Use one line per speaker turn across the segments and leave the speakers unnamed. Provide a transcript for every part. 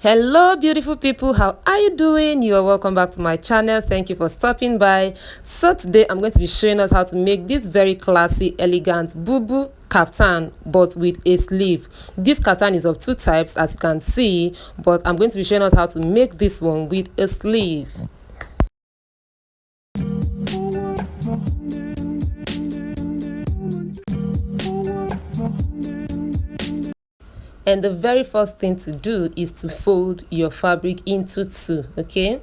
Hello beautiful people, how are you doing? You are welcome back to my channel. Thank you for stopping by. So today I'm going to be showing us how to make this very classy, elegant bubu kaftan, but with a sleeve. This kaftan is of two types, as you can see, but I'm going to be showing us how to make this one with a sleeve. And the very first thing to do is to fold your fabric into two. Okay,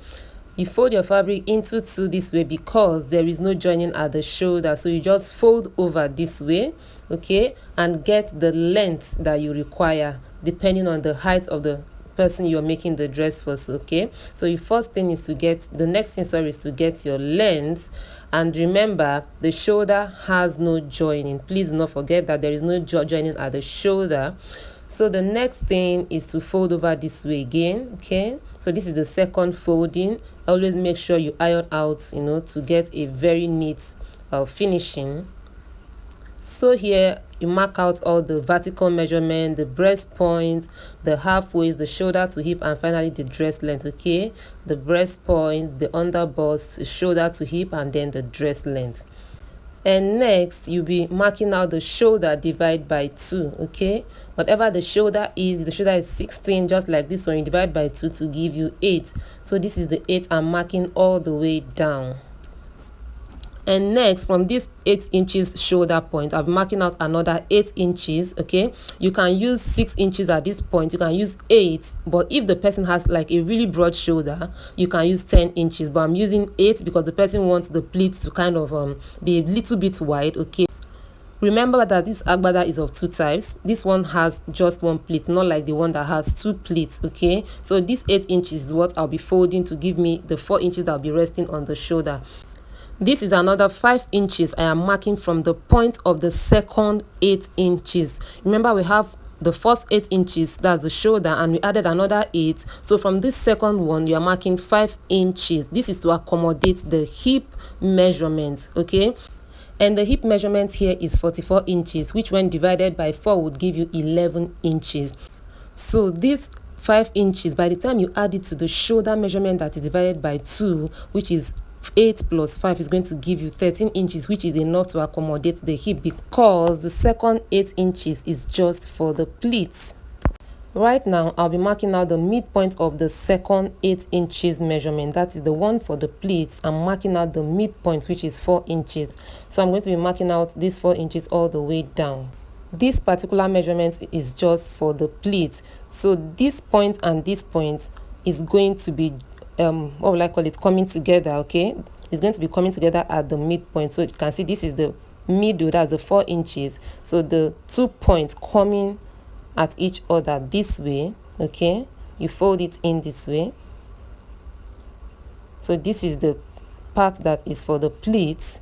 you fold your fabric into two this way because there is no joining at the shoulder, so you just fold over this way, okay, and get the length that you require depending on the height of the person you're making the dress for. Okay, so your first thing is to get the next thing, sorry, is to get your length. And remember, the shoulder has no joining. Please do not forget that there is no joining at the shoulder. So the next thing is to fold over this way again. Okay, so this is the second folding. Always make sure you iron out, to get a very neat finishing. So here you mark out all the vertical measurement, the breast point, the half waist, the shoulder to hip, and finally the dress length. Okay, the breast point, the under bust, the shoulder to hip, and then the dress length. And next you'll be marking out the shoulder divide by 2. Okay, whatever the shoulder is 16, just like this one, you divide by 2 to give you 8. So this is the 8 I'm marking all the way down. And next, from this 8 inches shoulder point, I'll be marking out another 8 inches. Okay, you can use 6 inches at this point, you can use 8, but if the person has like a really broad shoulder, you can use 10 inches, but I'm using 8 because the person wants the pleat to kind of be a little bit wide. Okay, remember that this agbada is of two types. This one has just one pleat, not like the one that has 2 pleats. Okay, so this 8 inches is what I'll be folding to give me the 4 inches that will be resting on the shoulder. This is another 5 inches I am marking from the point of the second 8 inches. Remember, we have the first 8 inches, that's the shoulder, and we added another 8. So from this second one, you are marking 5 inches. This is to accommodate the hip measurement. Okay, and the hip measurement here is 44 inches, which when divided by 4 would give you 11 inches. So this 5 inches, by the time you add it to the shoulder measurement that is divided by 2, which is 8 plus 5, is going to give you 13 inches, which is enough to accommodate the hip, because the second 8 inches is just for the pleats. Right now I'll be marking out the midpoint of the second 8 inches measurement, that is the one for the pleats. I'm marking out the midpoint, which is 4 inches. So I'm going to be marking out this 4 inches all the way down. This particular measurement is just for the pleat, so this point and this point is going to be what will I call it, coming together. Okay, it's going to be coming together at the midpoint. So you can see this is the middle, that's the 4 inches. So the 2 points coming at each other this way. Okay, you fold it in this way. So this is the part that is for the pleats.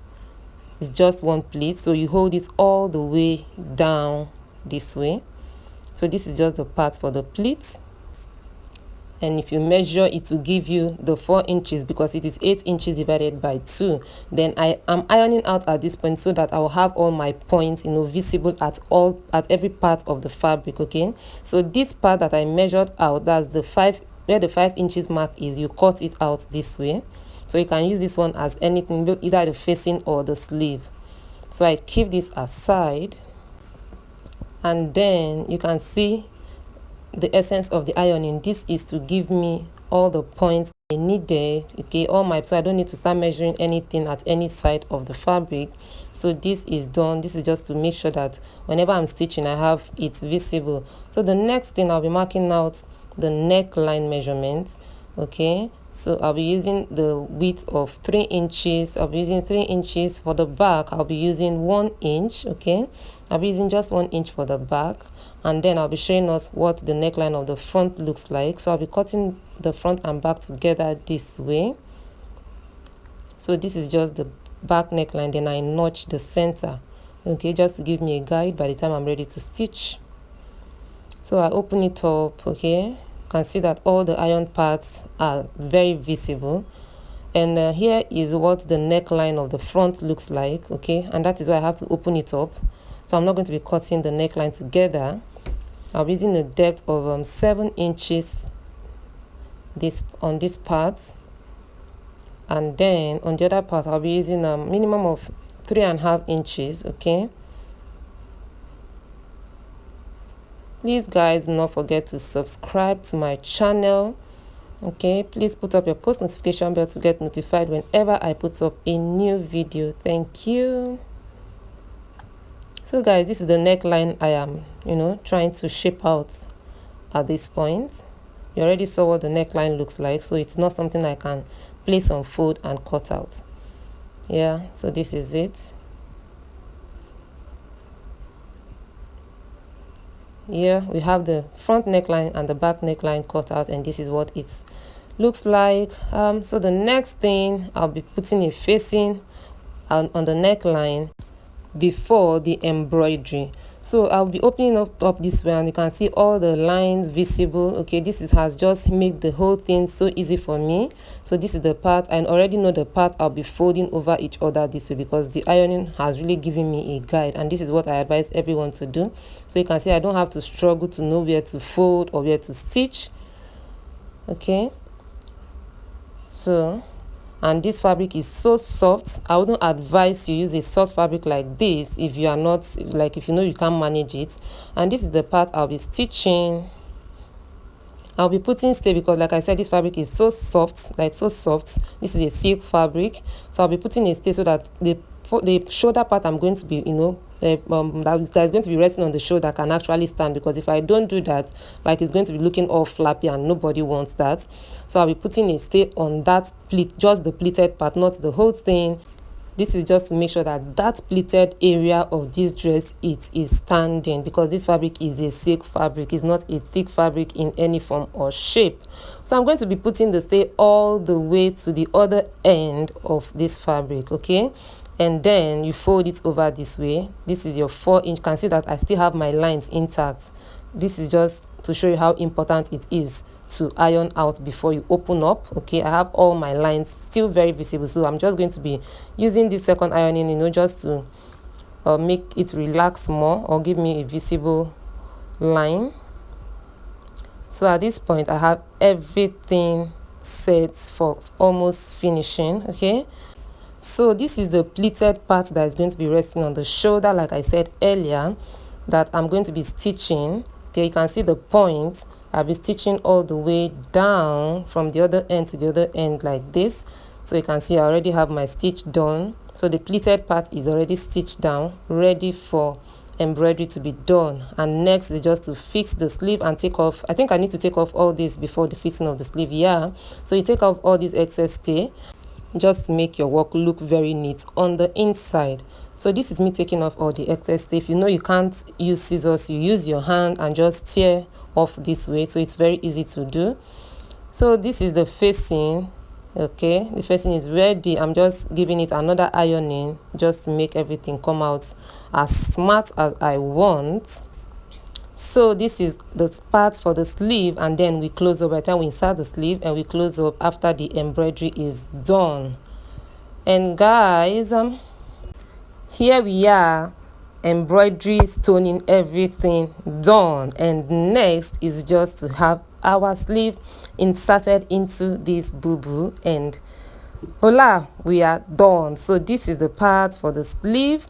It's just one pleat, so you hold it all the way down this way. So this is just the part for the pleats. And if you measure, it will give you the 4 inches because it is 8 inches divided by 2. Then I am ironing out at this point so that I will have all my points, visible at every part of the fabric. Okay, so this part that I measured out, that's the 5, where the 5 inches mark is, you cut it out this way. So you can use this one as anything, either the facing or the sleeve. So I keep this aside, and then you can see the essence of the ironing. This is to give me all the points I needed. Okay, so I don't need to start measuring anything at any side of the fabric. So this is done. This is just to make sure that whenever I'm stitching, I have it visible. So the next thing, I'll be marking out the neckline measurement. Okay, so I'll be using the width of 3 inches. I'll be using 3 inches for the back. I'll be using 1 inch. Okay, I'll be using just 1 inch for the back, and then I'll be showing us what the neckline of the front looks like. So I'll be cutting the front and back together this way. So this is just the back neckline, then I notch the center. Okay, just to give me a guide by the time I'm ready to stitch. So I open it up. Okay, can see that all the iron parts are very visible, and here is what the neckline of the front looks like. Okay, and that is why I have to open it up. So I'm not going to be cutting the neckline together. I'll be using a depth of 7 inches this part, and then on the other part I'll be using a minimum of 3.5 inches. Okay, please guys, do not forget to subscribe to my channel. Okay, please put up your post notification bell to get notified whenever I put up a new video. Thank you. So guys, this is the neckline I am trying to shape out at this point. You already saw what the neckline looks like, so it's not something I can place on fold and cut out. Yeah, so this is it. Here we have the front neckline and the back neckline cut out, and this is what it looks like. So the next thing, I'll be putting a facing on the neckline before the embroidery. So I'll be opening up this way, and you can see all the lines visible. Okay, has just made the whole thing so easy for me. So this is the part, I already know the part I'll be folding over each other this way, because the ironing has really given me a guide, and this is what I advise everyone to do. So you can see I don't have to struggle to know where to fold or where to stitch. Okay, so, and this fabric is so soft. I wouldn't advise you use a soft fabric like this if you are not, like, if you know you can't manage it. And this is the part I'll be stitching. I'll be putting stay, because like I said, this fabric is so soft, like so soft. This is a silk fabric, so I'll be putting a stay so that the shoulder part I'm going to be that is going to be resting on the shoulder can actually stand, because if I don't do that, like, it's going to be looking all flappy and nobody wants that. So I'll be putting a stay on that pleat, just the pleated part, not the whole thing. This is just to make sure that that pleated area of this dress, it is standing, because this fabric is a silk fabric. It's not a thick fabric in any form or shape. So I'm going to be putting the stay all the way to the other end of this fabric. Okay, and then you fold it over this way. This is your 4-inch. You can see that I still have my lines intact. This is just to show you how important it is to iron out before you open up. Okay, I have all my lines still very visible, so I'm just going to be using this second ironing, just to make it relax more or give me a visible line. So at this point I have everything set for almost finishing. Okay, so this is the pleated part that is going to be resting on the shoulder, like I said earlier, that I'm going to be stitching. Okay, you can see the point. I'll be stitching all the way down from the other end to the other end like this. So you can see I already have my stitch done. So the pleated part is already stitched down, ready for embroidery to be done. And next is just to fix the sleeve and take off. I think I need to take off all this before the fixing of the sleeve. Yeah, so you take off all this excess stay, just to make your work look very neat on the inside. So this is me taking off all the excess stay. If you know you can't use scissors, you use your hand and just tear off this way, so it's very easy to do. So this is the facing. Okay, the facing is ready. I'm just giving it another ironing just to make everything come out as smart as I want. So this is the part for the sleeve, and then we close up. By the time we insert the sleeve, and we close up after the embroidery is done. And guys, here we are, embroidery, stoning, everything done. And next is just to have our sleeve inserted into this boo-boo, and voila, we are done. So this is the part for the sleeve,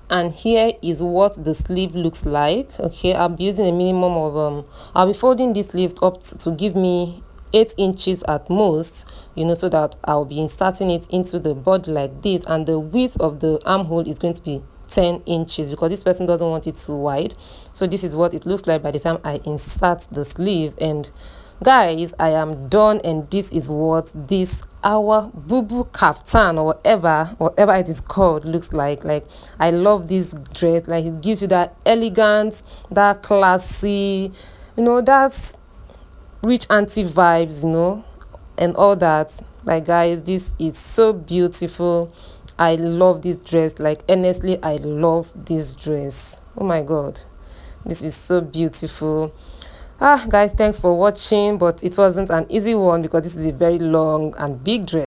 and here is what the sleeve looks like. Okay, I'll be using a minimum of I'll be folding this sleeve up to give me 8 inches at most, so that I'll be inserting it into the body like this, and the width of the armhole is going to be 10 inches because this person doesn't want it too wide. So this is what it looks like by the time I insert the sleeve. And guys, I am done, and this is what this our boo-boo kaftan, or whatever it is called, looks like. Like, I love this dress. Like, it gives you that elegant, that classy, that rich auntie vibes, and all that. Like, guys, this is so beautiful. I love this dress. Like, honestly, I love this dress. Oh my god, this is so beautiful. Guys, thanks for watching, but it wasn't an easy one because this is a very long and big dress.